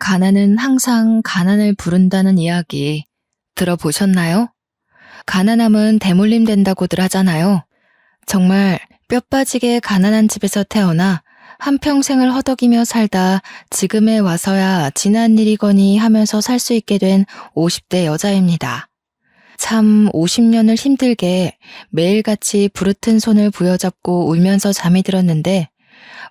가난은 항상 가난을 부른다는 이야기 들어보셨나요? 가난함은 대물림 된다고들 하잖아요. 정말 뼈 빠지게 가난한 집에서 태어나 한평생을 허덕이며 살다 지금에 와서야 지난 일이거니 하면서 살 수 있게 된 50대 여자입니다. 참 50년을 힘들게 매일같이 부르튼 손을 부여잡고 울면서 잠이 들었는데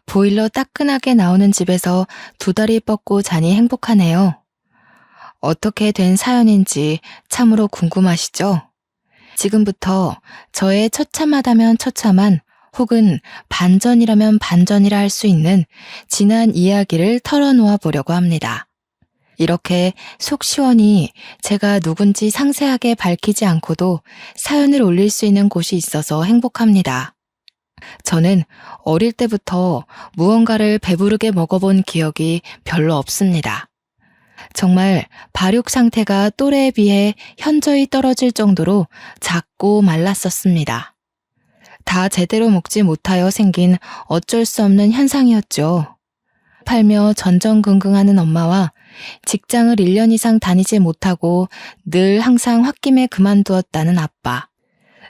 보일러 따끈하게 나오는 집에서 두 다리 뻗고 자니 행복하네요. 어떻게 된 사연인지 참으로 궁금하시죠? 지금부터 저의 처참하다면 처참한 혹은 반전이라면 반전이라 할 수 있는 지난 이야기를 털어놓아 보려고 합니다. 이렇게 속 시원히 제가 누군지 상세하게 밝히지 않고도 사연을 올릴 수 있는 곳이 있어서 행복합니다. 저는 어릴 때부터 무언가를 배부르게 먹어본 기억이 별로 없습니다. 정말 발육 상태가 또래에 비해 현저히 떨어질 정도로 작고 말랐었습니다. 다 제대로 먹지 못하여 생긴 어쩔 수 없는 현상이었죠. 팔며 전전긍긍하는 엄마와 직장을 1년 이상 다니지 못하고 늘 항상 홧김에 그만두었다는 아빠.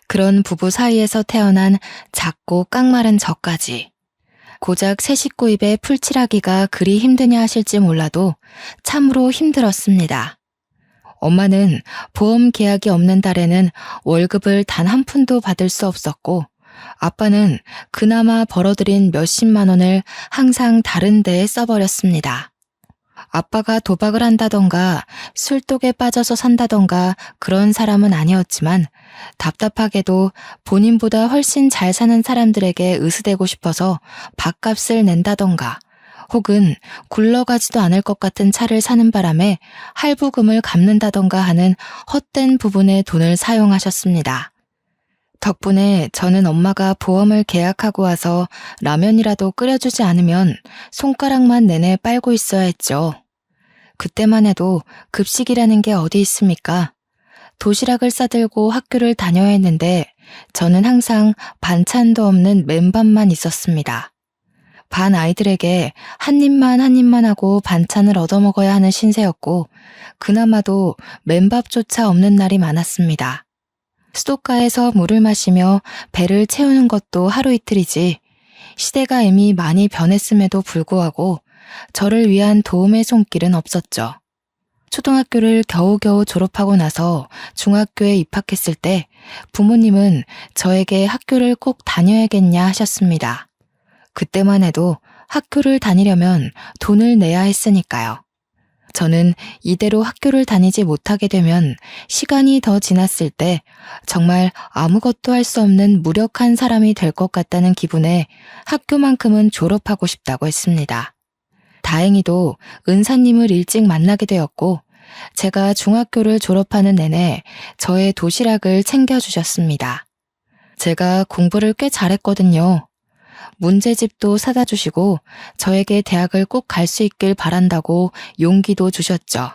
그런 부부 사이에서 태어난 작고 깡마른 저까지. 고작 새 식구 입에 풀칠하기가 그리 힘드냐 하실지 몰라도 참으로 힘들었습니다. 엄마는 보험 계약이 없는 달에는 월급을 단 한 푼도 받을 수 없었고 아빠는 그나마 벌어들인 몇십만 원을 항상 다른 데에 써버렸습니다. 아빠가 도박을 한다던가 술독에 빠져서 산다던가 그런 사람은 아니었지만 답답하게도 본인보다 훨씬 잘 사는 사람들에게 으스대고 싶어서 밥값을 낸다던가 혹은 굴러가지도 않을 것 같은 차를 사는 바람에 할부금을 갚는다던가 하는 헛된 부분에 돈을 사용하셨습니다. 덕분에 저는 엄마가 보험을 계약하고 와서 라면이라도 끓여주지 않으면 손가락만 내내 빨고 있어야 했죠. 그때만 해도 급식이라는 게 어디 있습니까? 도시락을 싸들고 학교를 다녀야 했는데 저는 항상 반찬도 없는 맨밥만 있었습니다. 반 아이들에게 한 입만 하고 반찬을 얻어먹어야 하는 신세였고 그나마도 맨밥조차 없는 날이 많았습니다. 수도가에서 물을 마시며 배를 채우는 것도 하루 이틀이지 시대가 이미 많이 변했음에도 불구하고 저를 위한 도움의 손길은 없었죠. 초등학교를 겨우겨우 졸업하고 나서 중학교에 입학했을 때 부모님은 저에게 학교를 꼭 다녀야겠냐 하셨습니다. 그때만 해도 학교를 다니려면 돈을 내야 했으니까요. 저는 이대로 학교를 다니지 못하게 되면 시간이 더 지났을 때 정말 아무것도 할 수 없는 무력한 사람이 될 것 같다는 기분에 학교만큼은 졸업하고 싶다고 했습니다. 다행히도 은사님을 일찍 만나게 되었고 제가 중학교를 졸업하는 내내 저의 도시락을 챙겨주셨습니다. 제가 공부를 꽤 잘했거든요. 문제집도 사다 주시고 저에게 대학을 꼭 갈 수 있길 바란다고 용기도 주셨죠.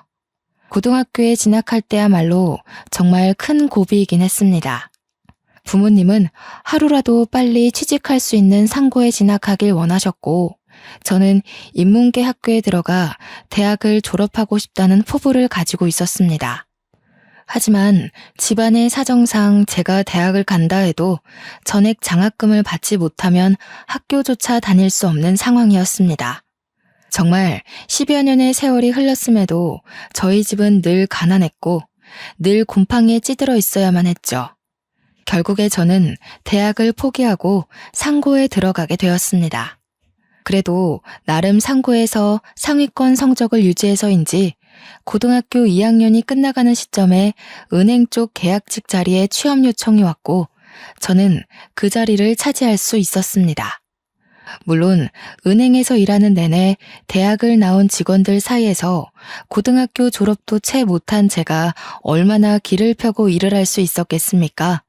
고등학교에 진학할 때야말로 정말 큰 고비이긴 했습니다. 부모님은 하루라도 빨리 취직할 수 있는 상고에 진학하길 원하셨고 저는 인문계 학교에 들어가 대학을 졸업하고 싶다는 포부를 가지고 있었습니다. 하지만 집안의 사정상 제가 대학을 간다 해도 전액 장학금을 받지 못하면 학교조차 다닐 수 없는 상황이었습니다. 정말 10여 년의 세월이 흘렀음에도 저희 집은 늘 가난했고 늘 곰팡이에 찌들어 있어야만 했죠. 결국에 저는 대학을 포기하고 상고에 들어가게 되었습니다. 그래도 나름 상고에서 상위권 성적을 유지해서인지 고등학교 2학년이 끝나가는 시점에 은행 쪽 계약직 자리에 취업 요청이 왔고 저는 그 자리를 차지할 수 있었습니다. 물론 은행에서 일하는 내내 대학을 나온 직원들 사이에서 고등학교 졸업도 채 못한 제가 얼마나 길을 펴고 일을 할 수 있었겠습니까?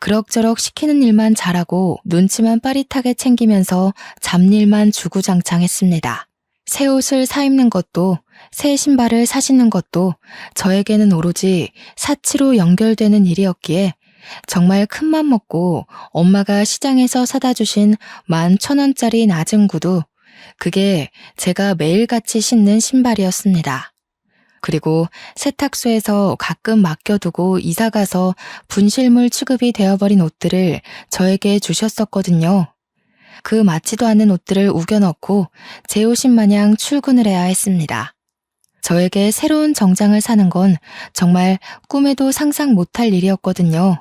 그럭저럭 시키는 일만 잘하고 눈치만 빠릿하게 챙기면서 잡일만 주구장창했습니다. 새 옷을 사입는 것도 새 신발을 사시는 것도 저에게는 오로지 사치로 연결되는 일이었기에 정말 큰맘 먹고 엄마가 시장에서 사다 주신 11,000원짜리 낮은 구두 그게 제가 매일같이 신는 신발이었습니다. 그리고 세탁소에서 가끔 맡겨두고 이사가서 분실물 취급이 되어버린 옷들을 저에게 주셨었거든요. 그 맞지도 않는 옷들을 우겨넣고 제 옷인 마냥 출근을 해야 했습니다. 저에게 새로운 정장을 사는 건 정말 꿈에도 상상 못할 일이었거든요.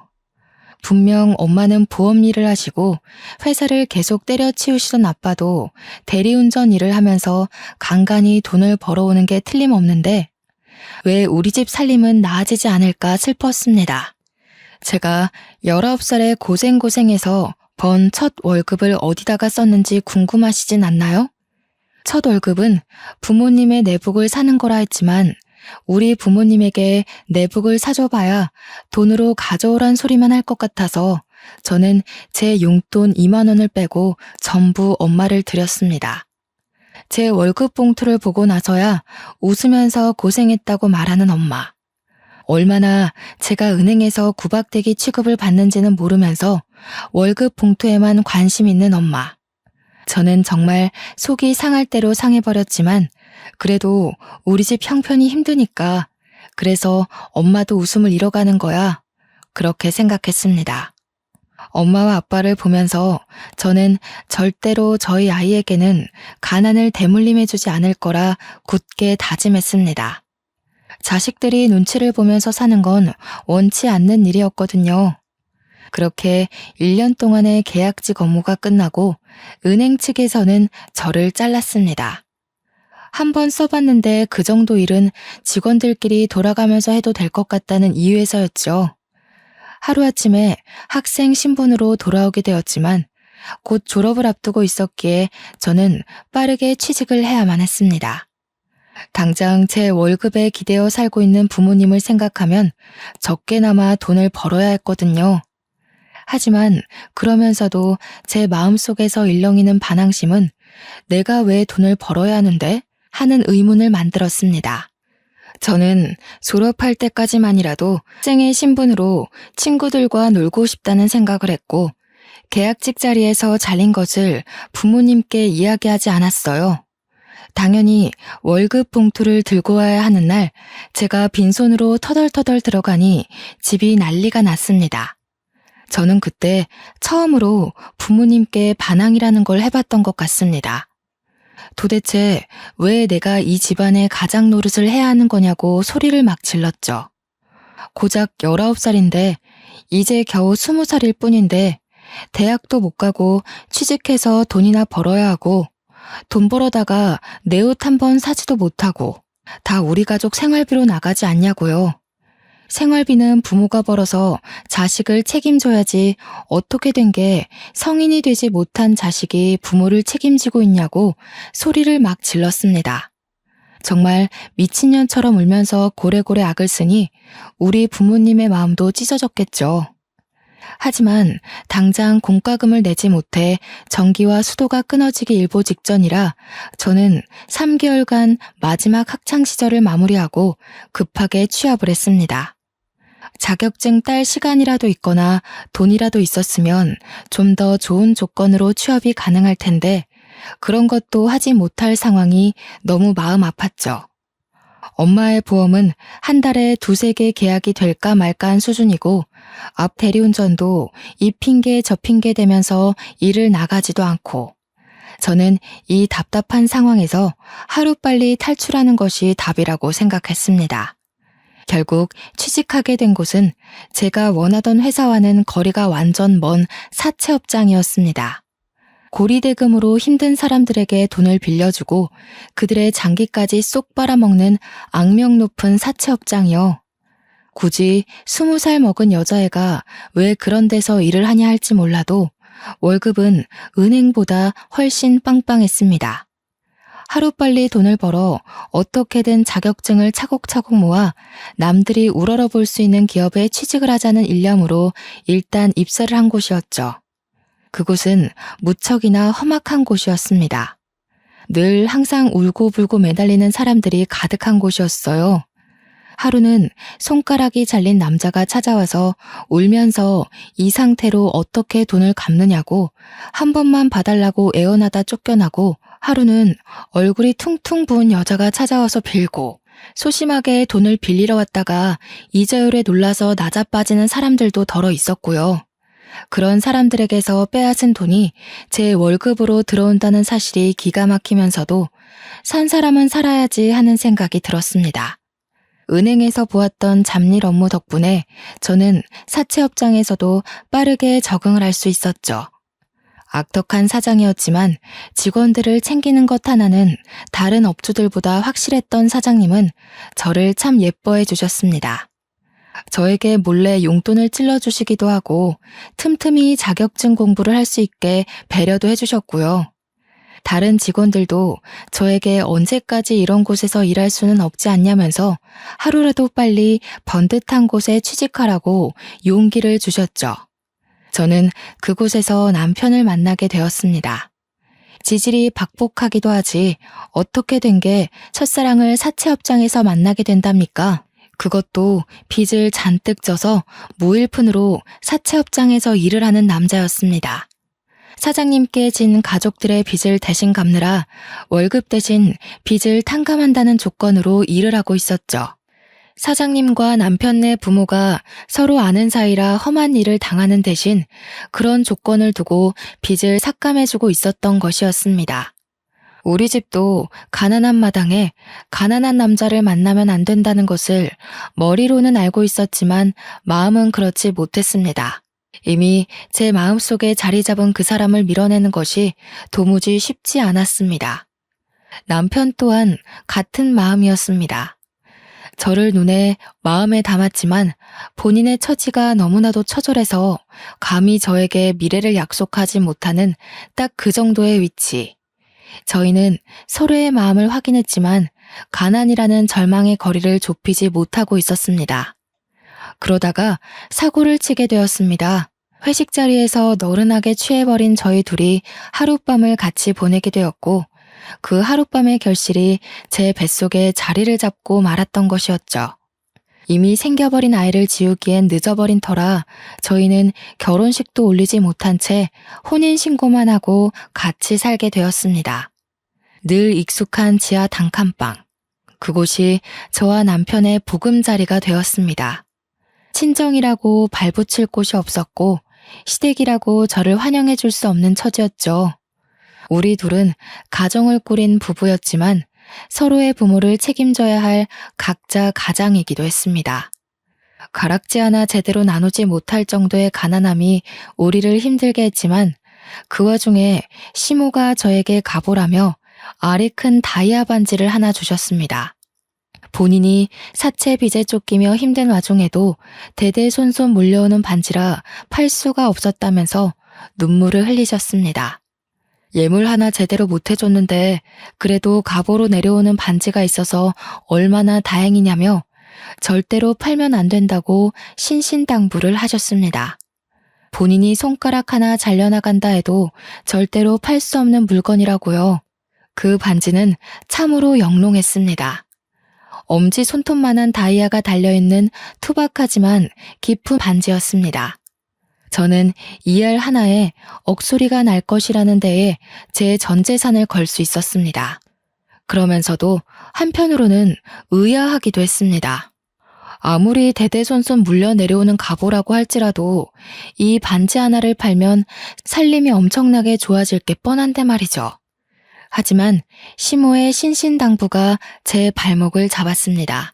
분명 엄마는 보험 일을 하시고 회사를 계속 때려치우시던 아빠도 대리운전 일을 하면서 간간히 돈을 벌어오는 게 틀림없는데 왜 우리 집 살림은 나아지지 않을까 슬펐습니다. 제가 19살에 고생해서 번 첫 월급을 어디다가 썼는지 궁금하시진 않나요? 첫 월급은 부모님의 내복을 사는 거라 했지만 우리 부모님에게 내복을 사줘봐야 돈으로 가져오란 소리만 할 것 같아서 저는 제 용돈 2만 원을 빼고 전부 엄마를 드렸습니다. 제 월급 봉투를 보고 나서야 웃으면서 고생했다고 말하는 엄마. 얼마나 제가 은행에서 구박대기 취급을 받는지는 모르면서 월급 봉투에만 관심 있는 엄마. 저는 정말 속이 상할 대로 상해버렸지만 그래도 우리 집 형편이 힘드니까 그래서 엄마도 웃음을 잃어가는 거야. 그렇게 생각했습니다. 엄마와 아빠를 보면서 저는 절대로 저희 아이에게는 가난을 대물림해주지 않을 거라 굳게 다짐했습니다. 자식들이 눈치를 보면서 사는 건 원치 않는 일이었거든요. 그렇게 1년 동안의 계약직 업무가 끝나고 은행 측에서는 저를 잘랐습니다. 한번 써봤는데 그 정도 일은 직원들끼리 돌아가면서 해도 될 것 같다는 이유에서였죠. 하루아침에 학생 신분으로 돌아오게 되었지만 곧 졸업을 앞두고 있었기에 저는 빠르게 취직을 해야만 했습니다. 당장 제 월급에 기대어 살고 있는 부모님을 생각하면 적게나마 돈을 벌어야 했거든요. 하지만 그러면서도 제 마음속에서 일렁이는 반항심은 내가 왜 돈을 벌어야 하는데? 하는 의문을 만들었습니다. 저는 졸업할 때까지만이라도 학생의 신분으로 친구들과 놀고 싶다는 생각을 했고 계약직 자리에서 잘린 것을 부모님께 이야기하지 않았어요. 당연히 월급 봉투를 들고 와야 하는 날 제가 빈손으로 터덜터덜 들어가니 집이 난리가 났습니다. 저는 그때 처음으로 부모님께 반항이라는 걸 해봤던 것 같습니다. 도대체 왜 내가 이 집안의 가장 노릇을 해야 하는 거냐고 소리를 막 질렀죠. 고작 19살인데 이제 겨우 20살일 뿐인데 대학도 못 가고 취직해서 돈이나 벌어야 하고 돈 벌어다가 내 옷 한 번 사지도 못하고 다 우리 가족 생활비로 나가지 않냐고요. 생활비는 부모가 벌어서 자식을 책임져야지 어떻게 된 게 성인이 되지 못한 자식이 부모를 책임지고 있냐고 소리를 막 질렀습니다. 정말 미친년처럼 울면서 고래고래 악을 쓰니 우리 부모님의 마음도 찢어졌겠죠. 하지만 당장 공과금을 내지 못해 전기와 수도가 끊어지기 일보 직전이라 저는 3개월간 마지막 학창시절을 마무리하고 급하게 취업을 했습니다. 자격증 딸 시간이라도 있거나 돈이라도 있었으면 좀 더 좋은 조건으로 취업이 가능할 텐데 그런 것도 하지 못할 상황이 너무 마음 아팠죠. 엄마의 보험은 한 달에 2-3개 계약이 될까 말까한 수준이고 앞 대리운전도 이 핑계 저 핑계 대면서 일을 나가지도 않고 저는 이 답답한 상황에서 하루빨리 탈출하는 것이 답이라고 생각했습니다. 결국 취직하게 된 곳은 제가 원하던 회사와는 거리가 완전 먼 사채업장이었습니다. 고리대금으로 힘든 사람들에게 돈을 빌려주고 그들의 장기까지 쏙 빨아먹는 악명 높은 사채업장이요. 굳이 20살 먹은 여자애가 왜 그런 데서 일을 하냐 할지 몰라도 월급은 은행보다 훨씬 빵빵했습니다. 하루빨리 돈을 벌어 어떻게든 자격증을 차곡차곡 모아 남들이 우러러볼 수 있는 기업에 취직을 하자는 일념으로 일단 입사를 한 곳이었죠. 그곳은 무척이나 험악한 곳이었습니다. 늘 항상 울고불고 매달리는 사람들이 가득한 곳이었어요. 하루는 손가락이 잘린 남자가 찾아와서 울면서 이 상태로 어떻게 돈을 갚느냐고 한 번만 봐달라고 애원하다 쫓겨나고 하루는 얼굴이 퉁퉁 부은 여자가 찾아와서 빌고 소심하게 돈을 빌리러 왔다가 이자율에 놀라서 낮아빠지는 사람들도 덜어 있었고요. 그런 사람들에게서 빼앗은 돈이 제 월급으로 들어온다는 사실이 기가 막히면서도 산 사람은 살아야지 하는 생각이 들었습니다. 은행에서 보았던 잡일 업무 덕분에 저는 사채업장에서도 빠르게 적응을 할 수 있었죠. 악덕한 사장이었지만 직원들을 챙기는 것 하나는 다른 업주들보다 확실했던 사장님은 저를 참 예뻐해 주셨습니다. 저에게 몰래 용돈을 찔러주시기도 하고 틈틈이 자격증 공부를 할 수 있게 배려도 해주셨고요. 다른 직원들도 저에게 언제까지 이런 곳에서 일할 수는 없지 않냐면서 하루라도 빨리 번듯한 곳에 취직하라고 용기를 주셨죠. 저는 그곳에서 남편을 만나게 되었습니다. 지질이 박복하기도 하지 어떻게 된 게 첫사랑을 사채업장에서 만나게 된답니까? 그것도 빚을 잔뜩 져서 무일푼으로 사채업장에서 일을 하는 남자였습니다. 사장님께 진 가족들의 빚을 대신 갚느라 월급 대신 빚을 탕감한다는 조건으로 일을 하고 있었죠. 사장님과 남편네 부모가 서로 아는 사이라 험한 일을 당하는 대신 그런 조건을 두고 빚을 삭감해주고 있었던 것이었습니다. 우리 집도 가난한 마당에 가난한 남자를 만나면 안 된다는 것을 머리로는 알고 있었지만 마음은 그렇지 못했습니다. 이미 제 마음속에 자리 잡은 그 사람을 밀어내는 것이 도무지 쉽지 않았습니다. 남편 또한 같은 마음이었습니다. 저를 눈에 마음에 담았지만 본인의 처지가 너무나도 처절해서 감히 저에게 미래를 약속하지 못하는 딱 그 정도의 위치. 저희는 서로의 마음을 확인했지만 가난이라는 절망의 거리를 좁히지 못하고 있었습니다. 그러다가 사고를 치게 되었습니다. 회식 자리에서 너른하게 취해버린 저희 둘이 하룻밤을 같이 보내게 되었고 그 하룻밤의 결실이 제 뱃속에 자리를 잡고 말았던 것이었죠. 이미 생겨버린 아이를 지우기엔 늦어버린 터라 저희는 결혼식도 올리지 못한 채 혼인신고만 하고 같이 살게 되었습니다. 늘 익숙한 지하 단칸방. 그곳이 저와 남편의 보금자리가 되었습니다. 친정이라고 발붙일 곳이 없었고 시댁이라고 저를 환영해 줄 수 없는 처지였죠. 우리 둘은 가정을 꾸린 부부였지만 서로의 부모를 책임져야 할 각자 가장이기도 했습니다. 가락지 하나 제대로 나누지 못할 정도의 가난함이 우리를 힘들게 했지만 그 와중에 시모가 저에게 가보라며 알이 큰 다이아 반지를 하나 주셨습니다. 본인이 사채 빚에 쫓기며 힘든 와중에도 대대손손 물려오는 반지라 팔 수가 없었다면서 눈물을 흘리셨습니다. 예물 하나 제대로 못 해줬는데 그래도 갑오로 내려오는 반지가 있어서 얼마나 다행이냐며 절대로 팔면 안 된다고 신신당부를 하셨습니다. 본인이 손가락 하나 잘려나간다 해도 절대로 팔 수 없는 물건이라고요. 그 반지는 참으로 영롱했습니다. 엄지 손톱만한 다이아가 달려있는 투박하지만 깊은 반지였습니다. 저는 이 알 하나에 억소리가 날 것이라는 데에 제 전 재산을 걸 수 있었습니다. 그러면서도 한편으로는 의아하기도 했습니다. 아무리 대대손손 물려 내려오는 갑오라고 할지라도 이 반지 하나를 팔면 살림이 엄청나게 좋아질 게 뻔한데 말이죠. 하지만 시모의 신신당부가 제 발목을 잡았습니다.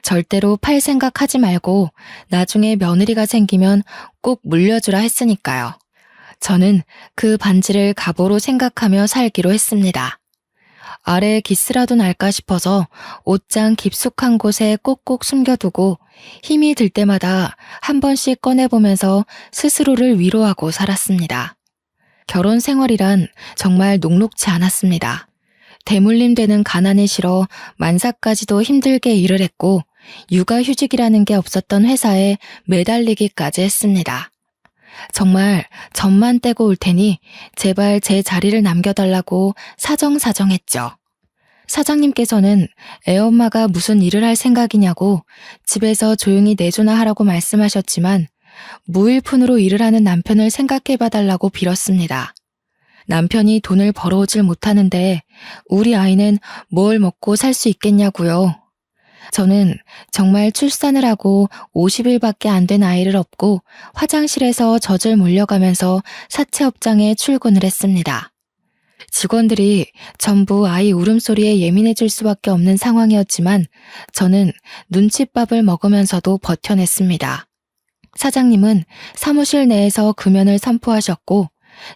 절대로 팔 생각하지 말고 나중에 며느리가 생기면 꼭 물려주라 했으니까요. 저는 그 반지를 갑오로 생각하며 살기로 했습니다. 아래에 기스라도 날까 싶어서 옷장 깊숙한 곳에 꼭꼭 숨겨두고 힘이 들 때마다 한 번씩 꺼내보면서 스스로를 위로하고 살았습니다. 결혼 생활이란 정말 녹록지 않았습니다. 대물림 되는 가난이 싫어 만사까지도 힘들게 일을 했고 육아휴직이라는 게 없었던 회사에 매달리기까지 했습니다. 정말 점만 떼고 올 테니 제발 제 자리를 남겨달라고 사정사정했죠. 사장님께서는 애엄마가 무슨 일을 할 생각이냐고 집에서 조용히 내조나 하라고 말씀하셨지만 무일푼으로 일을 하는 남편을 생각해봐달라고 빌었습니다. 남편이 돈을 벌어오질 못하는데 우리 아이는 뭘 먹고 살 수 있겠냐고요. 저는 정말 출산을 하고 50일밖에 안 된 아이를 업고 화장실에서 젖을 물려가면서 사채업장에 출근을 했습니다. 직원들이 전부 아이 울음소리에 예민해질 수밖에 없는 상황이었지만 저는 눈칫밥을 먹으면서도 버텨냈습니다. 사장님은 사무실 내에서 금연을 선포하셨고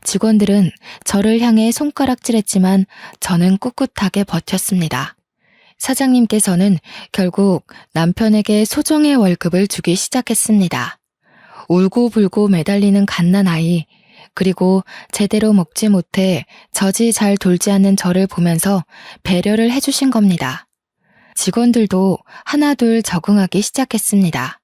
직원들은 저를 향해 손가락질했지만 저는 꿋꿋하게 버텼습니다. 사장님께서는 결국 남편에게 소정의 월급을 주기 시작했습니다. 울고불고 매달리는 갓난아이, 그리고 제대로 먹지 못해 젖이 잘 돌지 않는 저를 보면서 배려를 해주신 겁니다. 직원들도 하나둘 적응하기 시작했습니다.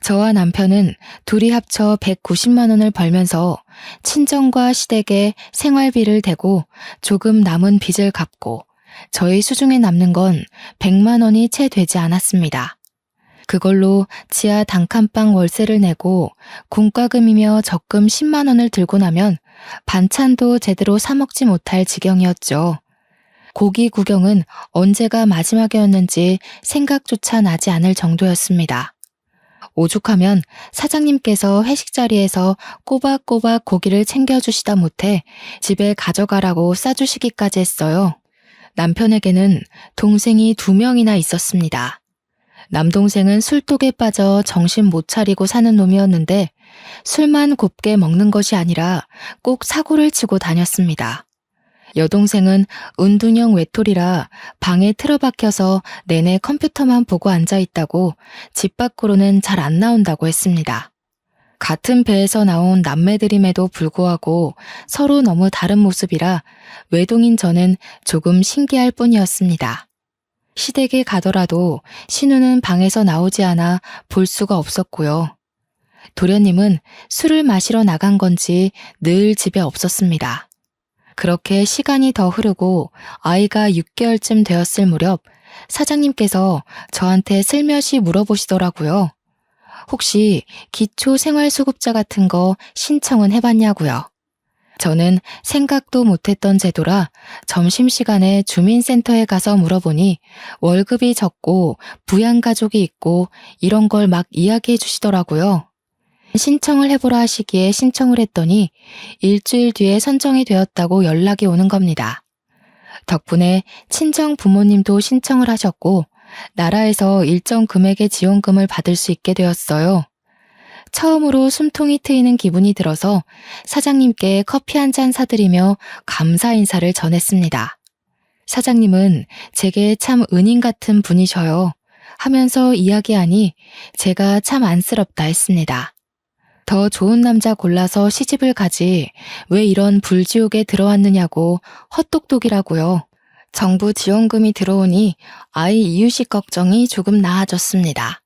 저와 남편은 둘이 합쳐 190만 원을 벌면서 친정과 시댁에 생활비를 대고 조금 남은 빚을 갚고 저희 수중에 남는 건 100만 원이 채 되지 않았습니다. 그걸로 지하 단칸방 월세를 내고 공과금이며 적금 10만 원을 들고 나면 반찬도 제대로 사 먹지 못할 지경이었죠. 고기 구경은 언제가 마지막이었는지 생각조차 나지 않을 정도였습니다. 오죽하면 사장님께서 회식 자리에서 꼬박꼬박 고기를 챙겨주시다 못해 집에 가져가라고 싸주시기까지 했어요. 남편에게는 동생이 2명이나 있었습니다. 남동생은 술독에 빠져 정신 못 차리고 사는 놈이었는데 술만 곱게 먹는 것이 아니라 꼭 사고를 치고 다녔습니다. 여동생은 은둔형 외톨이라 방에 틀어박혀서 내내 컴퓨터만 보고 앉아있다고 집 밖으로는 잘 안 나온다고 했습니다. 같은 배에서 나온 남매들임에도 불구하고 서로 너무 다른 모습이라 외동인 저는 조금 신기할 뿐이었습니다. 시댁에 가더라도 신우는 방에서 나오지 않아 볼 수가 없었고요. 도련님은 술을 마시러 나간 건지 늘 집에 없었습니다. 그렇게 시간이 더 흐르고 아이가 6개월쯤 되었을 무렵 사장님께서 저한테 슬며시 물어보시더라고요. 혹시 기초생활수급자 같은 거 신청은 해봤냐고요. 저는 생각도 못했던 제도라 점심시간에 주민센터에 가서 물어보니 월급이 적고 부양가족이 있고 이런 걸 막 이야기해 주시더라고요. 신청을 해보라 하시기에 신청을 했더니 일주일 뒤에 선정이 되었다고 연락이 오는 겁니다. 덕분에 친정 부모님도 신청을 하셨고 나라에서 일정 금액의 지원금을 받을 수 있게 되었어요. 처음으로 숨통이 트이는 기분이 들어서 사장님께 커피 한 잔 사드리며 감사 인사를 전했습니다. 사장님은 제게 참 은인 같은 분이셔요. 하면서 이야기하니 제가 참 안쓰럽다 했습니다. 더 좋은 남자 골라서 시집을 가지 왜 이런 불지옥에 들어왔느냐고 헛똑똑이라고요. 정부 지원금이 들어오니 아이 이유식 걱정이 조금 나아졌습니다.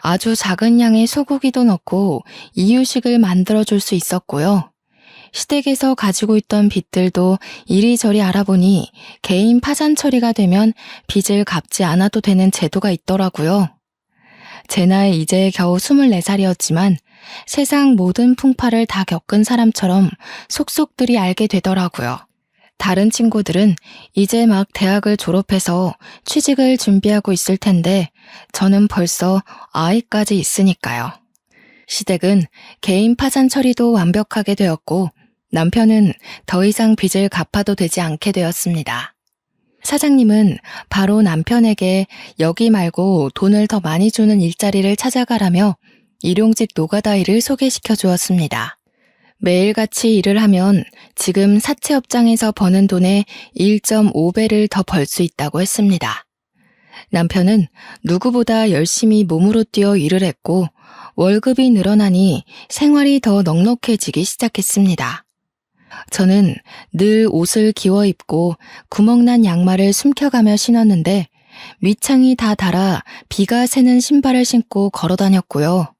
아주 작은 양의 소고기도 넣고 이유식을 만들어줄 수 있었고요. 시댁에서 가지고 있던 빚들도 이리저리 알아보니 개인 파산 처리가 되면 빚을 갚지 않아도 되는 제도가 있더라고요. 제 나이 이제 겨우 24살이었지만 세상 모든 풍파를 다 겪은 사람처럼 속속들이 알게 되더라고요. 다른 친구들은 이제 막 대학을 졸업해서 취직을 준비하고 있을 텐데 저는 벌써 아이까지 있으니까요. 시댁은 개인 파산 처리도 완벽하게 되었고 남편은 더 이상 빚을 갚아도 되지 않게 되었습니다. 사장님은 바로 남편에게 여기 말고 돈을 더 많이 주는 일자리를 찾아가라며 일용직 노가다 일을 소개시켜 주었습니다. 매일같이 일을 하면 지금 사채업장에서 버는 돈의 1.5배를 더 벌 수 있다고 했습니다. 남편은 누구보다 열심히 몸으로 뛰어 일을 했고 월급이 늘어나니 생활이 더 넉넉해지기 시작했습니다. 저는 늘 옷을 기워 입고 구멍난 양말을 숨겨가며 신었는데 밑창이 다 닳아 비가 새는 신발을 신고 걸어 다녔고요.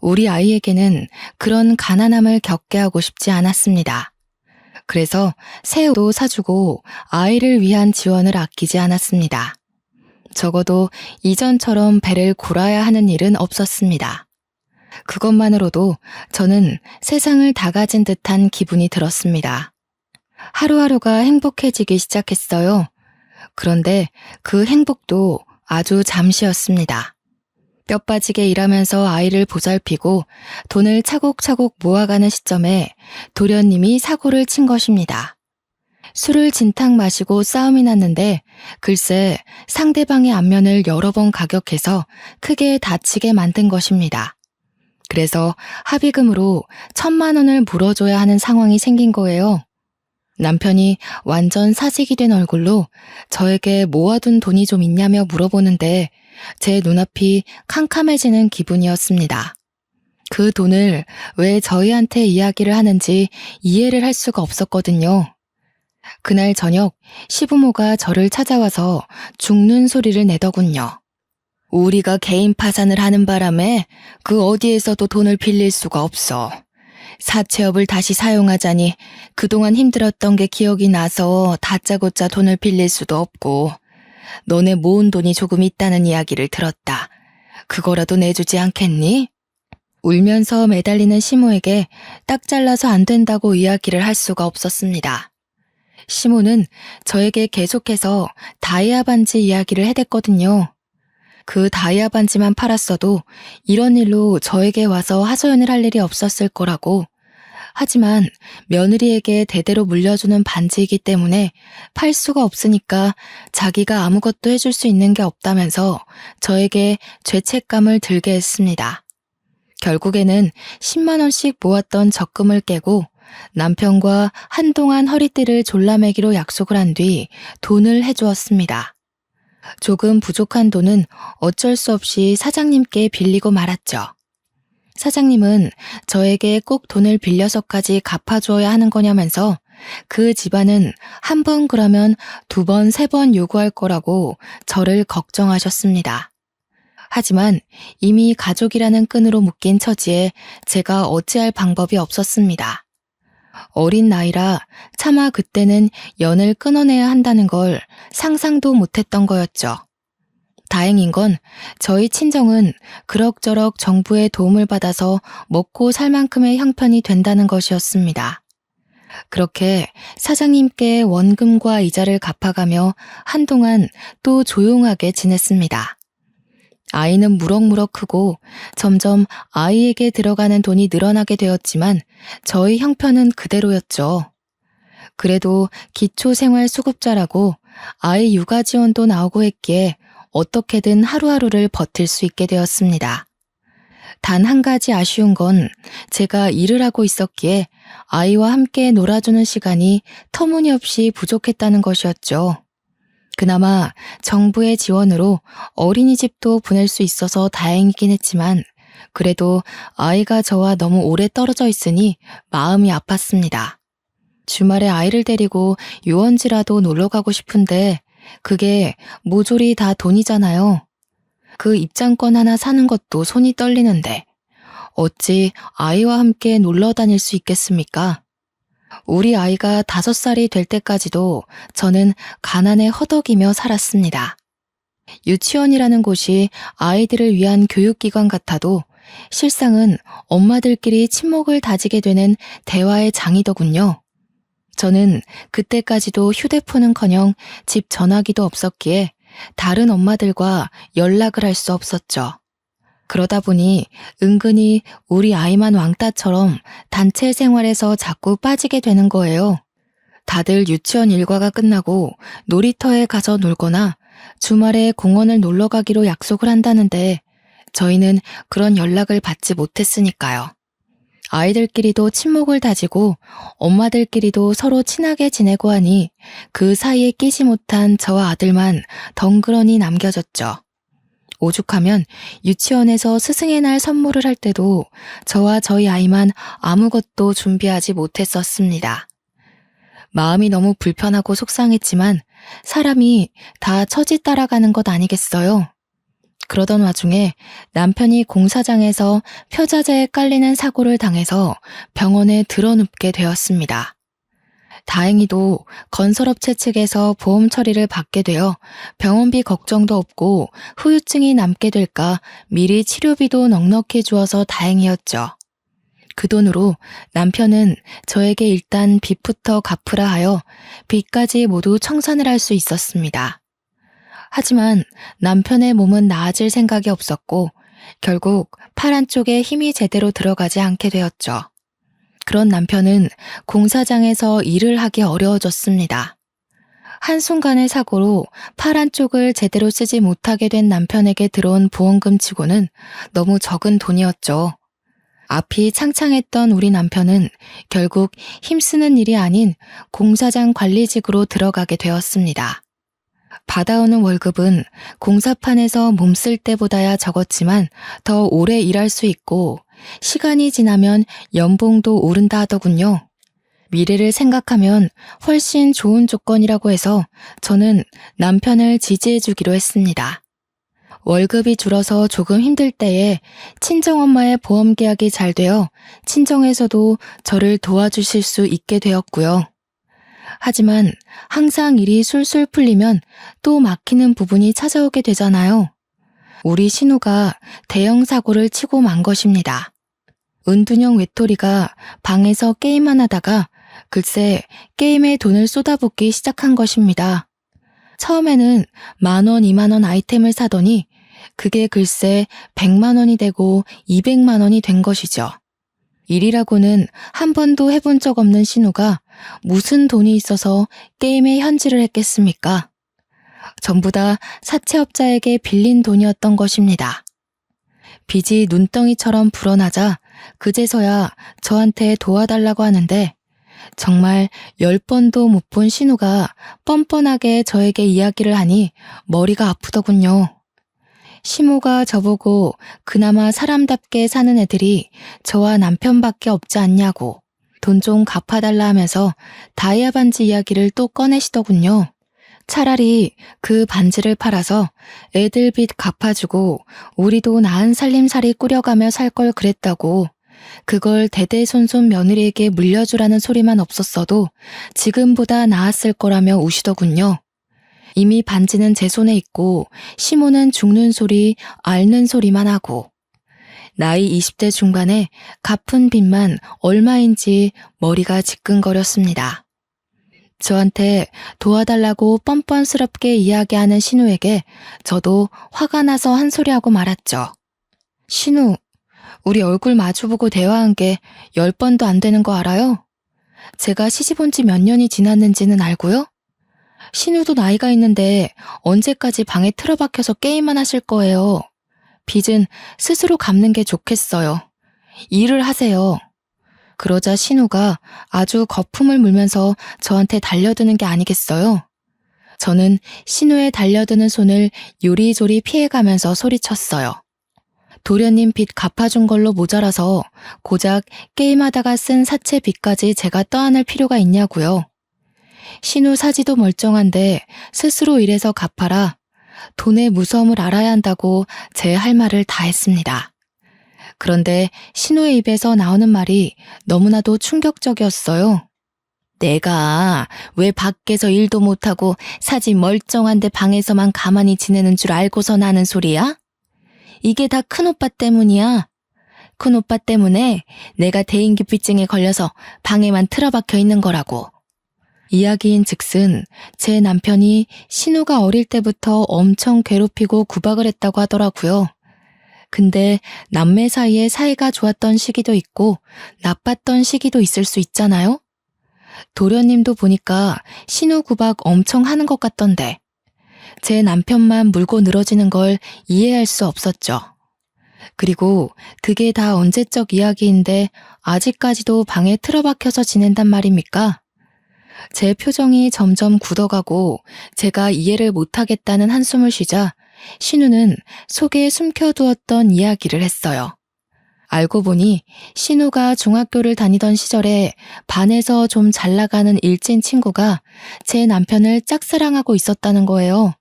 우리 아이에게는 그런 가난함을 겪게 하고 싶지 않았습니다. 그래서 새 옷도 사주고 아이를 위한 지원을 아끼지 않았습니다. 적어도 이전처럼 배를 골아야 하는 일은 없었습니다. 그것만으로도 저는 세상을 다 가진 듯한 기분이 들었습니다. 하루하루가 행복해지기 시작했어요. 그런데 그 행복도 아주 잠시였습니다. 뼈 빠지게 일하면서 아이를 보살피고 돈을 차곡차곡 모아가는 시점에 도련님이 사고를 친 것입니다. 술을 진탕 마시고 싸움이 났는데 글쎄 상대방의 안면을 여러 번 가격해서 크게 다치게 만든 것입니다. 그래서 합의금으로 1,000만 원을 물어줘야 하는 상황이 생긴 거예요. 남편이 완전 사직이 된 얼굴로 저에게 모아둔 돈이 좀 있냐며 물어보는데 제 눈앞이 캄캄해지는 기분이었습니다. 그 돈을 왜 저희한테 이야기를 하는지 이해를 할 수가 없었거든요. 그날 저녁 시부모가 저를 찾아와서 죽는 소리를 내더군요. 우리가 개인 파산을 하는 바람에 그 어디에서도 돈을 빌릴 수가 없어. 사채업을 다시 사용하자니 그동안 힘들었던 게 기억이 나서 다짜고짜 돈을 빌릴 수도 없고 너네 모은 돈이 조금 있다는 이야기를 들었다. 그거라도 내주지 않겠니? 울면서 매달리는 시모에게 딱 잘라서 안 된다고 이야기를 할 수가 없었습니다. 시모는 저에게 계속해서 다이아 반지 이야기를 해댔거든요. 그 다이아 반지만 팔았어도 이런 일로 저에게 와서 하소연을 할 일이 없었을 거라고. 하지만 며느리에게 대대로 물려주는 반지이기 때문에 팔 수가 없으니까 자기가 아무것도 해줄 수 있는 게 없다면서 저에게 죄책감을 들게 했습니다. 결국에는 10만 원씩 모았던 적금을 깨고 남편과 한동안 허리띠를 졸라매기로 약속을 한 뒤 돈을 해주었습니다. 조금 부족한 돈은 어쩔 수 없이 사장님께 빌리고 말았죠. 사장님은 저에게 꼭 돈을 빌려서까지 갚아주어야 하는 거냐면서 그 집안은 한 번 그러면 2번, 3번 요구할 거라고 저를 걱정하셨습니다. 하지만 이미 가족이라는 끈으로 묶인 처지에 제가 어찌할 방법이 없었습니다. 어린 나이라 차마 그때는 연을 끊어내야 한다는 걸 상상도 못했던 거였죠. 다행인 건 저희 친정은 그럭저럭 정부의 도움을 받아서 먹고 살 만큼의 형편이 된다는 것이었습니다. 그렇게 사장님께 원금과 이자를 갚아가며 한동안 또 조용하게 지냈습니다. 아이는 무럭무럭 크고 점점 아이에게 들어가는 돈이 늘어나게 되었지만 저희 형편은 그대로였죠. 그래도 기초생활수급자라고 아이 육아 지원도 나오고 했기에 어떻게든 하루하루를 버틸 수 있게 되었습니다. 단 한 가지 아쉬운 건 제가 일을 하고 있었기에 아이와 함께 놀아주는 시간이 터무니없이 부족했다는 것이었죠. 그나마 정부의 지원으로 어린이집도 보낼 수 있어서 다행이긴 했지만 그래도 아이가 저와 너무 오래 떨어져 있으니 마음이 아팠습니다. 주말에 아이를 데리고 유원지라도 놀러 가고 싶은데 그게 모조리 다 돈이잖아요. 그 입장권 하나 사는 것도 손이 떨리는데 어찌 아이와 함께 놀러 다닐 수 있겠습니까? 우리 아이가 5살이 될 때까지도 저는 가난에 허덕이며 살았습니다. 유치원이라는 곳이 아이들을 위한 교육기관 같아도 실상은 엄마들끼리 친목을 다지게 되는 대화의 장이더군요. 저는 그때까지도 휴대폰은커녕 집 전화기도 없었기에 다른 엄마들과 연락을 할 수 없었죠. 그러다 보니 은근히 우리 아이만 왕따처럼 단체 생활에서 자꾸 빠지게 되는 거예요. 다들 유치원 일과가 끝나고 놀이터에 가서 놀거나 주말에 공원을 놀러 가기로 약속을 한다는데 저희는 그런 연락을 받지 못했으니까요. 아이들끼리도 친목을 다지고 엄마들끼리도 서로 친하게 지내고 하니 그 사이에 끼지 못한 저와 아들만 덩그러니 남겨졌죠. 오죽하면 유치원에서 스승의 날 선물을 할 때도 저와 저희 아이만 아무것도 준비하지 못했었습니다. 마음이 너무 불편하고 속상했지만 사람이 다 처지 따라가는 것 아니겠어요? 그러던 와중에 남편이 공사장에서 표자재에 깔리는 사고를 당해서 병원에 드러눕게 되었습니다. 다행히도 건설업체 측에서 보험 처리를 받게 되어 병원비 걱정도 없고 후유증이 남게 될까 미리 치료비도 넉넉히 주어서 다행이었죠. 그 돈으로 남편은 저에게 일단 빚부터 갚으라 하여 빚까지 모두 청산을 할 수 있었습니다. 하지만 남편의 몸은 나아질 생각이 없었고 결국 팔 한쪽에 힘이 제대로 들어가지 않게 되었죠. 그런 남편은 공사장에서 일을 하기 어려워졌습니다. 한순간의 사고로 팔 한쪽을 제대로 쓰지 못하게 된 남편에게 들어온 보험금 치고는 너무 적은 돈이었죠. 앞이 창창했던 우리 남편은 결국 힘쓰는 일이 아닌 공사장 관리직으로 들어가게 되었습니다. 받아오는 월급은 공사판에서 몸쓸 때보다야 적었지만 더 오래 일할 수 있고 시간이 지나면 연봉도 오른다 하더군요. 미래를 생각하면 훨씬 좋은 조건이라고 해서 저는 남편을 지지해주기로 했습니다. 월급이 줄어서 조금 힘들 때에 친정엄마의 보험 계약이 잘 되어 친정에서도 저를 도와주실 수 있게 되었고요. 하지만 항상 일이 술술 풀리면 또 막히는 부분이 찾아오게 되잖아요. 우리 신우가 대형 사고를 치고 만 것입니다. 은둔형 외톨이가 방에서 게임만 하다가 글쎄 게임에 돈을 쏟아붓기 시작한 것입니다. 처음에는 10,000원, 20,000원 아이템을 사더니 그게 글쎄 100만 원이 되고 200만 원이 된 것이죠. 일이라고는 한 번도 해본 적 없는 신우가 무슨 돈이 있어서 게임에 현질을 했겠습니까? 전부 다 사채업자에게 빌린 돈이었던 것입니다. 빚이 눈덩이처럼 불어나자 그제서야 저한테 도와달라고 하는데 정말 10번도 못 본 신우가 뻔뻔하게 저에게 이야기를 하니 머리가 아프더군요. 시모가 저보고 그나마 사람답게 사는 애들이 저와 남편밖에 없지 않냐고 돈 좀 갚아달라 하면서 다이아 반지 이야기를 또 꺼내시더군요. 차라리 그 반지를 팔아서 애들 빚 갚아주고 우리도 나은 살림살이 꾸려가며 살 걸 그랬다고 그걸 대대손손 며느리에게 물려주라는 소리만 없었어도 지금보다 나았을 거라며 우시더군요. 이미 반지는 제 손에 있고 시모는 죽는 소리, 앓는 소리만 하고 나이 20대 중반에 갚은 빚만 얼마인지 머리가 지끈거렸습니다. 저한테 도와달라고 뻔뻔스럽게 이야기하는 신우에게 저도 화가 나서 한 소리하고 말았죠. 신우, 우리 얼굴 마주보고 대화한 게 10번도 안 되는 거 알아요? 제가 시집 온 지 몇 년이 지났는지는 알고요? 신우도 나이가 있는데 언제까지 방에 틀어박혀서 게임만 하실 거예요. 빚은 스스로 갚는 게 좋겠어요. 일을 하세요. 그러자 신우가 아주 거품을 물면서 저한테 달려드는 게 아니겠어요? 저는 신우의 달려드는 손을 요리조리 피해가면서 소리쳤어요. 도련님 빚 갚아준 걸로 모자라서 고작 게임하다가 쓴 사채 빚까지 제가 떠안을 필요가 있냐고요. 신우 사지도 멀쩡한데 스스로 일해서 갚아라. 돈의 무서움을 알아야 한다고 제 할 말을 다 했습니다. 그런데 신우의 입에서 나오는 말이 너무나도 충격적이었어요. 내가 왜 밖에서 일도 못하고 사지 멀쩡한데 방에서만 가만히 지내는 줄 알고선 하는 소리야? 이게 다 큰오빠 때문이야. 큰오빠 때문에 내가 대인기피증에 걸려서 방에만 틀어박혀 있는 거라고. 이야기인 즉슨 제 남편이 신우가 어릴 때부터 엄청 괴롭히고 구박을 했다고 하더라고요. 근데 남매 사이에 사이가 좋았던 시기도 있고 나빴던 시기도 있을 수 있잖아요? 도련님도 보니까 신우 구박 엄청 하는 것 같던데 제 남편만 물고 늘어지는 걸 이해할 수 없었죠. 그리고 그게 다 언제적 이야기인데 아직까지도 방에 틀어박혀서 지낸단 말입니까? 제 표정이 점점 굳어가고 제가 이해를 못하겠다는 한숨을 쉬자 신우는 속에 숨겨두었던 이야기를 했어요. 알고 보니 신우가 중학교를 다니던 시절에 반에서 좀 잘 나가는 일진 친구가 제 남편을 짝사랑하고 있었다는 거예요.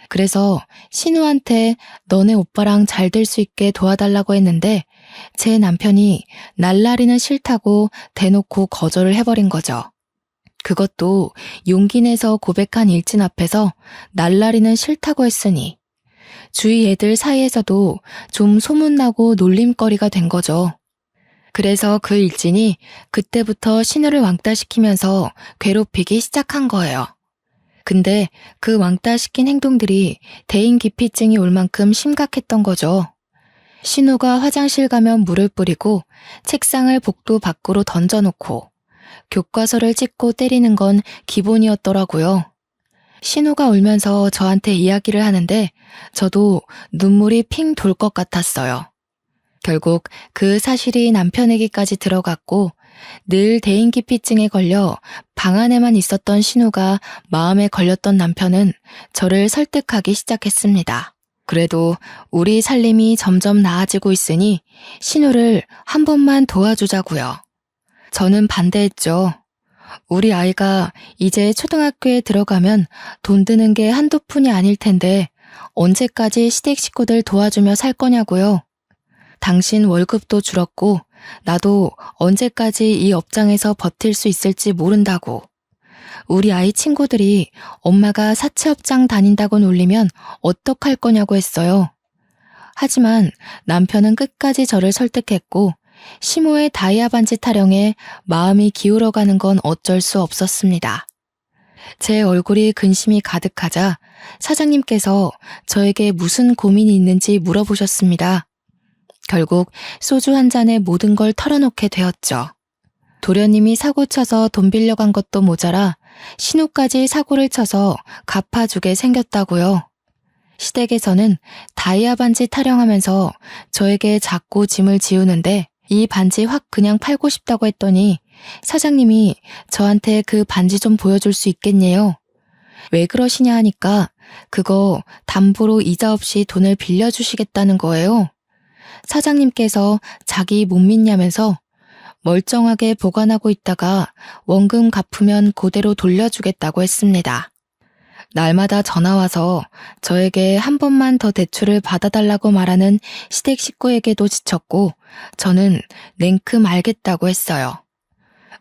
그래서 신우한테 너네 오빠랑 잘 될 수 있게 도와달라고 했는데 제 남편이 날라리는 싫다고 대놓고 거절을 해버린 거죠. 그것도 용기 내서 고백한 일진 앞에서 날라리는 싫다고 했으니 주위 애들 사이에서도 좀 소문나고 놀림거리가 된 거죠. 그래서 그 일진이 그때부터 신우를 왕따시키면서 괴롭히기 시작한 거예요. 근데 그 왕따시킨 행동들이 대인기피증이 올 만큼 심각했던 거죠. 신우가 화장실 가면 물을 뿌리고 책상을 복도 밖으로 던져놓고 교과서를 찍고 때리는 건 기본이었더라고요. 신우가 울면서 저한테 이야기를 하는데 저도 눈물이 핑 돌 것 같았어요. 결국 그 사실이 남편에게까지 들어갔고 늘 대인기피증에 걸려 방 안에만 있었던 신우가 마음에 걸렸던 남편은 저를 설득하기 시작했습니다. 그래도 우리 살림이 점점 나아지고 있으니 신우를 한 번만 도와주자고요. 저는 반대했죠. 우리 아이가 이제 초등학교에 들어가면 돈 드는 게 한두 푼이 아닐 텐데 언제까지 시댁 식구들 도와주며 살 거냐고요. 당신 월급도 줄었고 나도 언제까지 이 업장에서 버틸 수 있을지 모른다고. 우리 아이 친구들이 엄마가 사채업장 다닌다고 놀리면 어떡할 거냐고 했어요. 하지만 남편은 끝까지 저를 설득했고 시모의 다이아 반지 타령에 마음이 기울어가는 건 어쩔 수 없었습니다. 제 얼굴이 근심이 가득하자 사장님께서 저에게 무슨 고민이 있는지 물어보셨습니다. 결국 소주 한 잔에 모든 걸 털어놓게 되었죠. 도련님이 사고 쳐서 돈 빌려간 것도 모자라 신우까지 사고를 쳐서 갚아주게 생겼다고요. 시댁에서는 다이아 반지 타령하면서 저에게 자꾸 짐을 지우는데 이 반지 확 그냥 팔고 싶다고 했더니 사장님이 저한테 그 반지 좀 보여줄 수 있겠네요. 왜 그러시냐 하니까 그거 담보로 이자 없이 돈을 빌려주시겠다는 거예요. 사장님께서 자기 못 믿냐면서 멀쩡하게 보관하고 있다가 원금 갚으면 그대로 돌려주겠다고 했습니다. 날마다 전화와서 저에게 한 번만 더 대출을 받아달라고 말하는 시댁 식구에게도 지쳤고 저는 냉큼 알겠다고 했어요.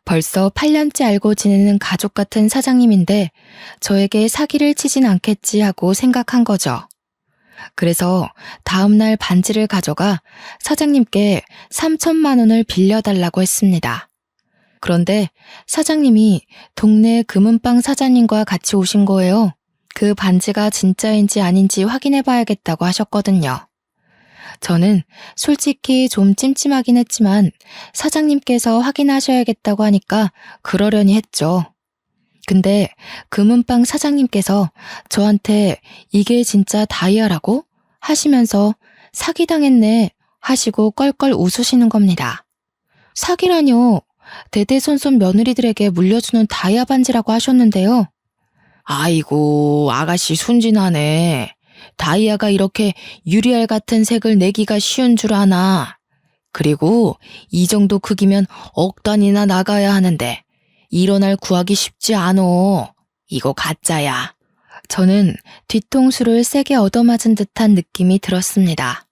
벌써 8년째 알고 지내는 가족 같은 사장님인데 저에게 사기를 치진 않겠지 하고 생각한 거죠. 그래서 다음날 반지를 가져가 사장님께 3천만 원을 빌려달라고 했습니다. 그런데 사장님이 동네 금은방 사장님과 같이 오신 거예요. 그 반지가 진짜인지 아닌지 확인해봐야겠다고 하셨거든요. 저는 솔직히 좀 찜찜하긴 했지만 사장님께서 확인하셔야겠다고 하니까 그러려니 했죠. 근데 금은방 사장님께서 저한테 이게 진짜 다이아라고? 하시면서 사기당했네 하시고 껄껄 웃으시는 겁니다. 사기라뇨. 대대손손 며느리들에게 물려주는 다이아 반지라고 하셨는데요. 아이고 아가씨 순진하네. 다이아가 이렇게 유리알 같은 색을 내기가 쉬운 줄 아나. 그리고 이 정도 크기면 억 단위나 나가야 하는데 이런 알 구하기 쉽지 않어. 이거 가짜야. 저는 뒤통수를 세게 얻어맞은 듯한 느낌이 들었습니다.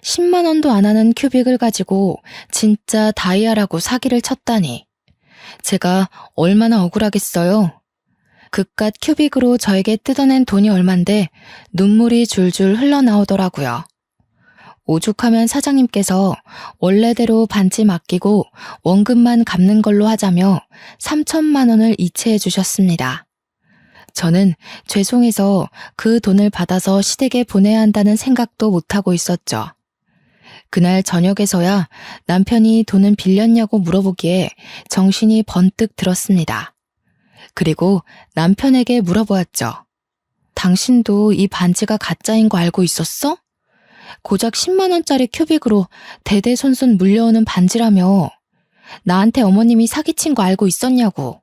10만 원도 안 하는 큐빅을 가지고 진짜 다이아라고 사기를 쳤다니. 제가 얼마나 억울하겠어요. 그깟 큐빅으로 저에게 뜯어낸 돈이 얼만데 눈물이 줄줄 흘러나오더라고요. 오죽하면 사장님께서 원래대로 반지 맡기고 원금만 갚는 걸로 하자며 3천만 원을 이체해 주셨습니다. 저는 죄송해서 그 돈을 받아서 시댁에 보내야 한다는 생각도 못하고 있었죠. 그날 저녁에서야 남편이 돈은 빌렸냐고 물어보기에 정신이 번뜩 들었습니다. 그리고 남편에게 물어보았죠. 당신도 이 반지가 가짜인 거 알고 있었어? 고작 10만 원짜리 큐빅으로 대대손손 물려오는 반지라며. 나한테 어머님이 사기친 거 알고 있었냐고.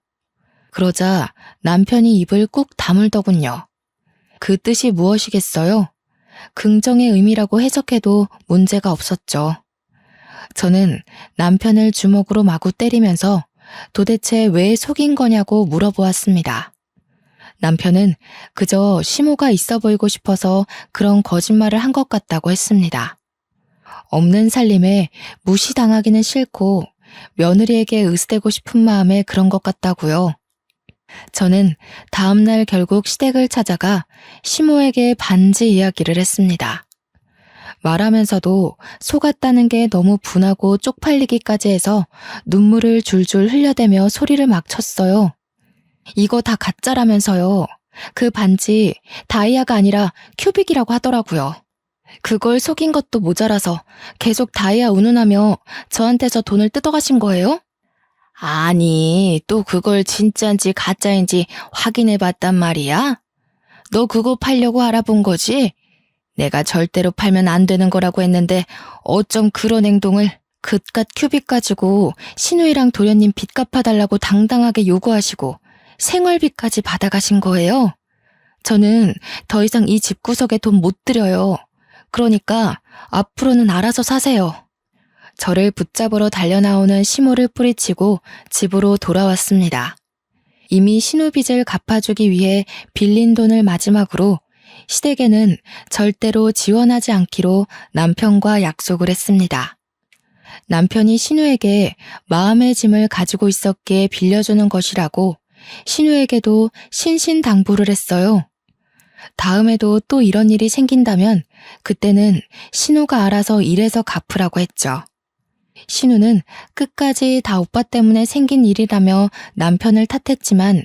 그러자 남편이 입을 꾹 다물더군요. 그 뜻이 무엇이겠어요? 긍정의 의미라고 해석해도 문제가 없었죠. 저는 남편을 주먹으로 마구 때리면서 도대체 왜 속인 거냐고 물어보았습니다. 남편은 그저 시모가 있어 보이고 싶어서 그런 거짓말을 한 것 같다고 했습니다. 없는 살림에 무시당하기는 싫고 며느리에게 의스대고 싶은 마음에 그런 것 같다고요. 저는 다음날 결국 시댁을 찾아가 시모에게 반지 이야기를 했습니다. 말하면서도 속았다는 게 너무 분하고 쪽팔리기까지 해서 눈물을 줄줄 흘려대며 소리를 막 쳤어요. 이거 다 가짜라면서요. 그 반지 다이아가 아니라 큐빅이라고 하더라고요. 그걸 속인 것도 모자라서 계속 다이아 운운하며 저한테서 돈을 뜯어가신 거예요? 아니, 또 그걸 진짜인지 가짜인지 확인해봤단 말이야? 너 그거 팔려고 알아본 거지? 내가 절대로 팔면 안 되는 거라고 했는데 어쩜 그런 행동을. 그깟 큐빅 가지고 신우이랑 도련님 빚 갚아달라고 당당하게 요구하시고 생활비까지 받아가신 거예요. 저는 더 이상 이 집구석에 돈 못 들여요. 그러니까 앞으로는 알아서 사세요. 저를 붙잡으러 달려나오는 시모를 뿌리치고 집으로 돌아왔습니다. 이미 신우빚을 갚아주기 위해 빌린 돈을 마지막으로 시댁에는 절대로 지원하지 않기로 남편과 약속을 했습니다. 남편이 신우에게 마음의 짐을 가지고 있었기에 빌려주는 것이라고 신우에게도 신신당부를 했어요. 다음에도 또 이런 일이 생긴다면 그때는 신우가 알아서 일해서 갚으라고 했죠. 신우는 끝까지 다 오빠 때문에 생긴 일이라며 남편을 탓했지만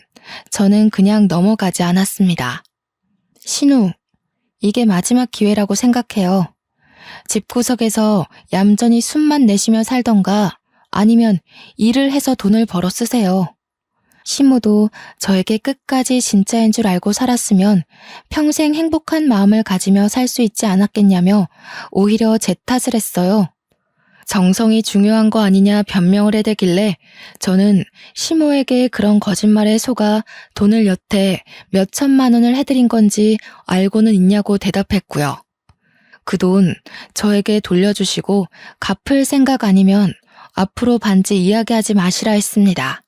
저는 그냥 넘어가지 않았습니다. 신우, 이게 마지막 기회라고 생각해요. 집구석에서 얌전히 숨만 내쉬며 살던가 아니면 일을 해서 돈을 벌어 쓰세요. 시모도 저에게 끝까지 진짜인 줄 알고 살았으면 평생 행복한 마음을 가지며 살 수 있지 않았겠냐며 오히려 제 탓을 했어요. 정성이 중요한 거 아니냐 변명을 해대길래 저는 시모에게 그런 거짓말에 속아 돈을 여태 몇 천만 원을 해드린 건지 알고는 있냐고 대답했고요. 그 돈 저에게 돌려주시고 갚을 생각 아니면 앞으로 반지 이야기하지 마시라 했습니다.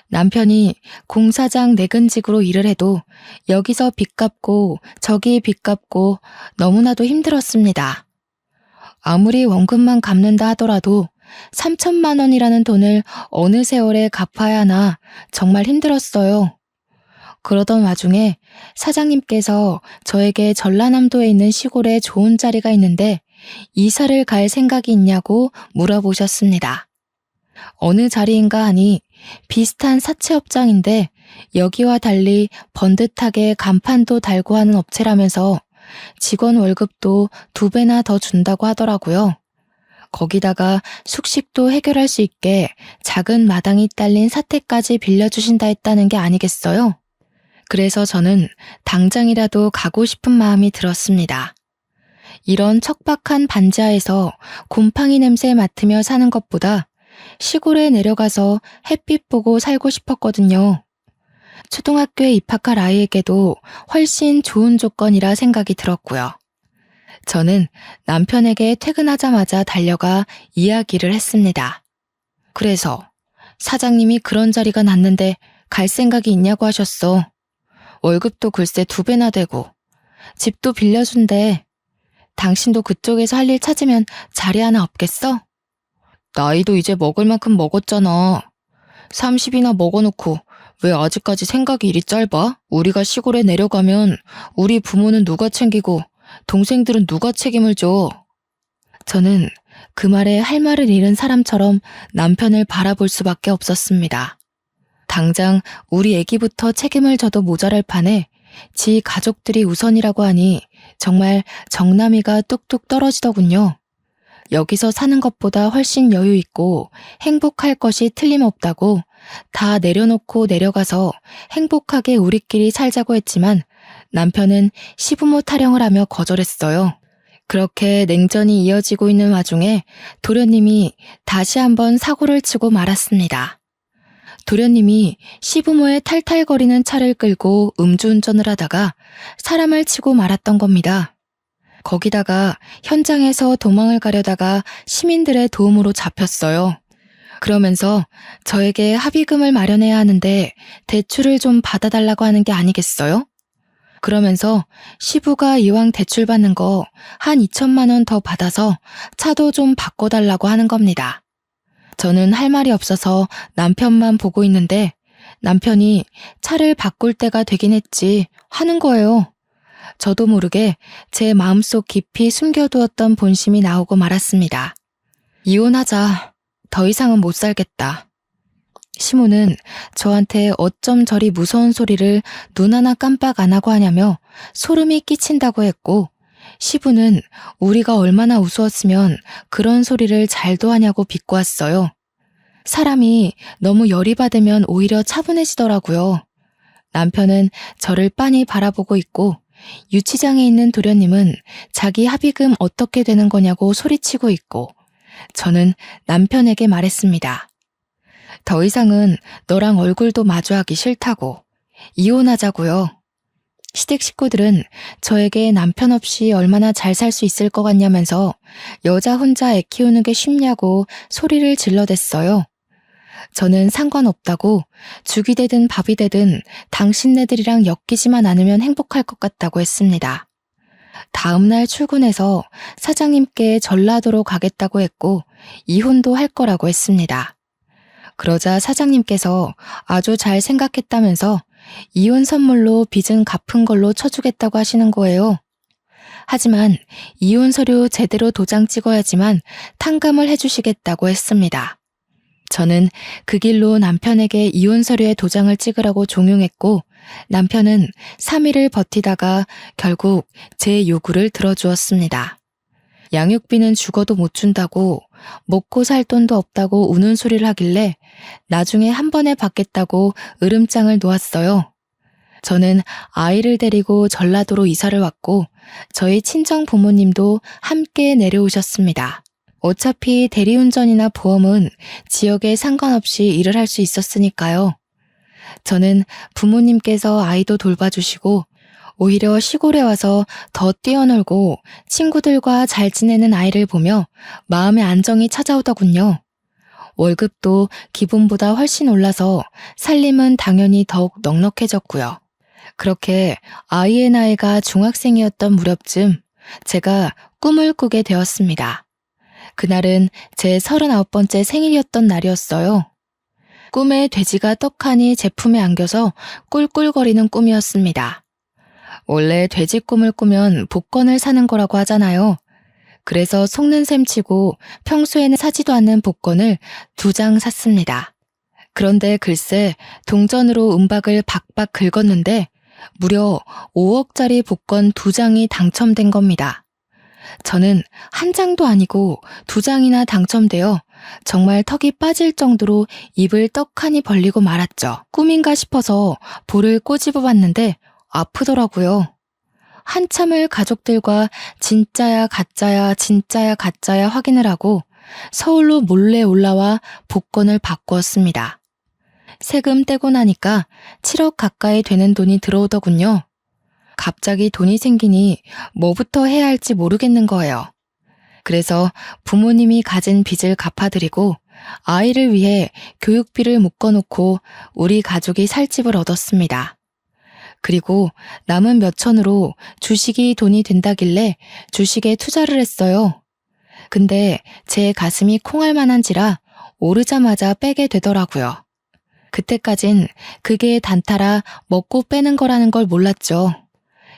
남편이 공사장 내근직으로 일을 해도 여기서 빚 갚고 저기 빚 갚고 너무나도 힘들었습니다. 아무리 원금만 갚는다 하더라도 3천만 원이라는 돈을 어느 세월에 갚아야 하나 정말 힘들었어요. 그러던 와중에 사장님께서 저에게 전라남도에 있는 시골에 좋은 자리가 있는데 이사를 갈 생각이 있냐고 물어보셨습니다. 어느 자리인가 하니 비슷한 사채업장인데 여기와 달리 번듯하게 간판도 달고 하는 업체라면서 직원 월급도 2배나 더 준다고 하더라고요. 거기다가 숙식도 해결할 수 있게 작은 마당이 딸린 사택까지 빌려주신다 했다는 게 아니겠어요? 그래서 저는 당장이라도 가고 싶은 마음이 들었습니다. 이런 척박한 반지하에서 곰팡이 냄새 맡으며 사는 것보다 시골에 내려가서 햇빛 보고 살고 싶었거든요. 초등학교에 입학할 아이에게도 훨씬 좋은 조건이라 생각이 들었고요. 저는 남편에게 퇴근하자마자 달려가 이야기를 했습니다. 그래서 사장님이 그런 자리가 났는데 갈 생각이 있냐고 하셨어. 월급도 글쎄 2배나 되고 집도 빌려준대. 당신도 그쪽에서 할 일 찾으면 자리 하나 없겠어? 나이도 이제 먹을 만큼 먹었잖아. 30이나 먹어놓고 왜 아직까지 생각이 이리 짧아? 우리가 시골에 내려가면 우리 부모는 누가 챙기고 동생들은 누가 책임을 져? 저는 그 말에 할 말을 잃은 사람처럼 남편을 바라볼 수밖에 없었습니다. 당장 우리 애기부터 책임을 져도 모자랄 판에 지 가족들이 우선이라고 하니 정말 정남이가 뚝뚝 떨어지더군요. 여기서 사는 것보다 훨씬 여유 있고 행복할 것이 틀림없다고 다 내려놓고 내려가서 행복하게 우리끼리 살자고 했지만 남편은 시부모 타령을 하며 거절했어요. 그렇게 냉전이 이어지고 있는 와중에 도련님이 다시 한번 사고를 치고 말았습니다. 도련님이 시부모의 탈탈거리는 차를 끌고 음주운전을 하다가 사람을 치고 말았던 겁니다. 거기다가 현장에서 도망을 가려다가 시민들의 도움으로 잡혔어요. 그러면서 저에게 합의금을 마련해야 하는데 대출을 좀 받아달라고 하는 게 아니겠어요? 그러면서 시부가 이왕 대출 받는 거 한 2천만 원 더 받아서 차도 좀 바꿔달라고 하는 겁니다. 저는 할 말이 없어서 남편만 보고 있는데 남편이 차를 바꿀 때가 되긴 했지 하는 거예요. 저도 모르게 제 마음속 깊이 숨겨두었던 본심이 나오고 말았습니다. 이혼하자. 더 이상은 못 살겠다. 시모는 저한테 어쩜 저리 무서운 소리를 눈 하나 깜빡 안 하고 하냐며 소름이 끼친다고 했고, 시부는 우리가 얼마나 우스웠으면 그런 소리를 잘도 하냐고 비꼬았어요. 사람이 너무 열이 받으면 오히려 차분해지더라고요. 남편은 저를 빤히 바라보고 있고, 유치장에 있는 도련님은 자기 합의금 어떻게 되는 거냐고 소리치고 있고, 저는 남편에게 말했습니다. 더 이상은 너랑 얼굴도 마주하기 싫다고. 이혼하자고요. 시댁 식구들은 저에게 남편 없이 얼마나 잘 살 수 있을 것 같냐면서 여자 혼자 애 키우는 게 쉽냐고 소리를 질러댔어요. 저는 상관없다고, 죽이 되든 밥이 되든 당신네들이랑 엮이지만 않으면 행복할 것 같다고 했습니다. 다음날 출근해서 사장님께 전라도로 가겠다고 했고, 이혼도 할 거라고 했습니다. 그러자 사장님께서 아주 잘 생각했다면서 이혼 선물로 빚은 갚은 걸로 쳐주겠다고 하시는 거예요. 하지만 이혼 서류 제대로 도장 찍어야지만 탕감을 해주시겠다고 했습니다. 저는 그 길로 남편에게 이혼 서류에 도장을 찍으라고 종용했고, 남편은 3일을 버티다가 결국 제 요구를 들어주었습니다. 양육비는 죽어도 못 준다고, 먹고 살 돈도 없다고 우는 소리를 하길래 나중에 한 번에 받겠다고 으름장을 놓았어요. 저는 아이를 데리고 전라도로 이사를 왔고, 저희 친정 부모님도 함께 내려오셨습니다. 어차피 대리운전이나 보험은 지역에 상관없이 일을 할 수 있었으니까요. 저는 부모님께서 아이도 돌봐주시고, 오히려 시골에 와서 더 뛰어놀고 친구들과 잘 지내는 아이를 보며 마음의 안정이 찾아오더군요. 월급도 기본보다 훨씬 올라서 살림은 당연히 더욱 넉넉해졌고요. 그렇게 아이의 나이가 중학생이었던 무렵쯤 제가 꿈을 꾸게 되었습니다. 그날은 제 39번째 생일이었던 날이었어요. 꿈에 돼지가 떡하니 제품에 안겨서 꿀꿀거리는 꿈이었습니다. 원래 돼지 꿈을 꾸면 복권을 사는 거라고 하잖아요. 그래서 속는 셈 치고 평소에는 사지도 않는 복권을 2장 샀습니다. 그런데 글쎄 동전으로 은박을 박박 긁었는데 무려 5억짜리 복권 2장이 당첨된 겁니다. 저는 1장도 아니고 2장이나 당첨되어 정말 턱이 빠질 정도로 입을 떡하니 벌리고 말았죠. 꿈인가 싶어서 볼을 꼬집어 봤는데 아프더라고요. 한참을 가족들과 진짜야 가짜야 진짜야 가짜야 확인을 하고 서울로 몰래 올라와 복권을 바꾸었습니다. 세금 떼고 나니까 7억 가까이 되는 돈이 들어오더군요. 갑자기 돈이 생기니 뭐부터 해야 할지 모르겠는 거예요. 그래서 부모님이 가진 빚을 갚아드리고 아이를 위해 교육비를 묶어놓고 우리 가족이 살 집을 얻었습니다. 그리고 남은 몇 천으로 주식이 돈이 된다길래 주식에 투자를 했어요. 근데 제 가슴이 콩할 만한지라 오르자마자 빼게 되더라고요. 그때까진 그게 단타라 먹고 빼는 거라는 걸 몰랐죠.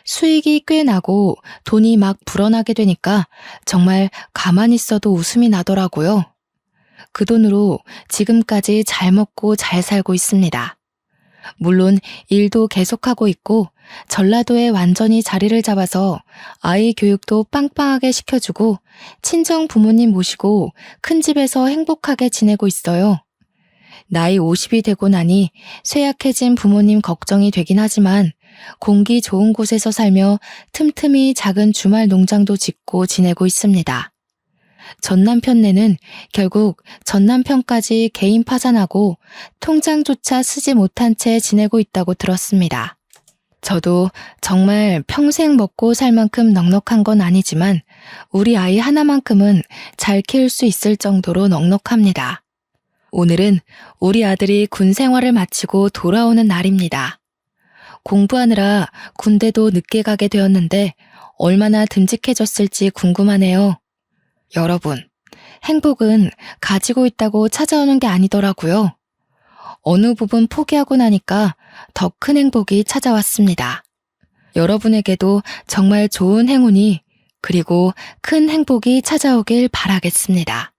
수익이 꽤 나고 돈이 막 불어나게 되니까 정말 가만히 있어도 웃음이 나더라고요. 그 돈으로 지금까지 잘 먹고 잘 살고 있습니다. 물론 일도 계속하고 있고 전라도에 완전히 자리를 잡아서 아이 교육도 빵빵하게 시켜주고 친정 부모님 모시고 큰 집에서 행복하게 지내고 있어요. 나이 50이 되고 나니 쇠약해진 부모님 걱정이 되긴 하지만 공기 좋은 곳에서 살며 틈틈이 작은 주말 농장도 짓고 지내고 있습니다. 전남편네는 결국 전남편까지 개인 파산하고 통장조차 쓰지 못한 채 지내고 있다고 들었습니다. 저도 정말 평생 먹고 살 만큼 넉넉한 건 아니지만 우리 아이 하나만큼은 잘 키울 수 있을 정도로 넉넉합니다. 오늘은 우리 아들이 군 생활을 마치고 돌아오는 날입니다. 공부하느라 군대도 늦게 가게 되었는데 얼마나 듬직해졌을지 궁금하네요. 여러분, 행복은 가지고 있다고 찾아오는 게 아니더라고요. 어느 부분 포기하고 나니까 더 큰 행복이 찾아왔습니다. 여러분에게도 정말 좋은 행운이 그리고 큰 행복이 찾아오길 바라겠습니다.